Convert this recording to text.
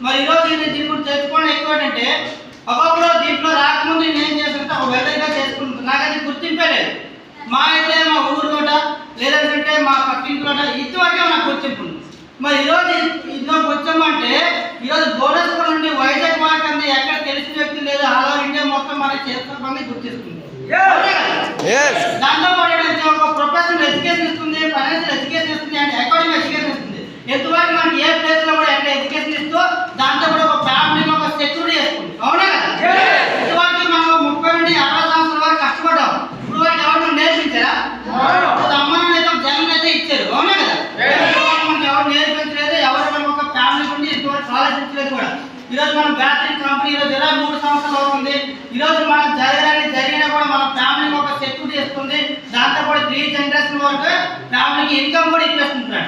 మరి ఈరోజు దీని గురించి తెలుసుకోవడం ఎక్కువ ఏంటంటే ఒక్కొక్కరు దీంట్లో రాకముందు నేను చేస్తుంటే ఒక వెల్డర్గా చేసుకుంటాను. నాకు అది గుర్తింపే లేదు. మా అయితే మా ఊరిలోట లేదంటే మా పక్కింట్లోట ఇంతవరకే నాకు గుర్తింపు ఉంది. మరి ఈరోజు ఇందులోకి వచ్చామంటే ఈరోజు బోనస్పూర్ నుండి వైజాగ్ మార్క్ అంది ఎక్కడ తెలిసిన వ్యక్తి లేదు, ఆల్ ఓవర్ ఇండియా మొత్తం మనకి చేసుకోవడానికి గుర్తిస్తుంది. దాంతో పాటు ఒక ప్రొఫెషనల్ ఎడ్యుకేషన్ ఇస్తుంది, ఫైనాన్షియల్ ఎడ్యుకేషన్ ఇస్తుంది, అండ్ అకాడమిక్ ఎడ్యుకేషన్ ఇస్తుంది. ఎంతవరకు మనకి ఏ ప్లేస్ లో కూడా ఎక్కడ ఎడ్యుకేషన్ ఇస్తూ దాంతో కూడా ఒక ఫ్యామిలీ ఒక సెక్యూరిటీ చేస్తుంది. అవునా కదా? ఎంతవరకు మనం 30 నుండి 60 సంవత్సరాల వరకు కష్టపడ్డాం. ఇప్పుడు వరకు ఎవరు నేర్పించారా? అమ్మని అయితే జనం అయితే ఇచ్చారు. అవునా కదా? మనకి ఎవరు నేర్పించలేదు, ఎవరు మనం ఒక ఫ్యామిలీ నుండి ఇంతవరకు ఆలోచించలేదు కూడా. ఈరోజు మనం బ్యాటరీ కంపెనీ ఈరోజు 23 సంవత్సరాలు అవుతుంది. ఈరోజు మనం జరిగినా కూడా మన ఫ్యామిలీకి ఒక సెక్యూరిటీ ఇస్తుంది. దాంతో కూడా 3 జనరేషన్ వరకు ఫ్యామిలీకి ఇన్కమ్ కూడా ఇప్పిస్తుంది.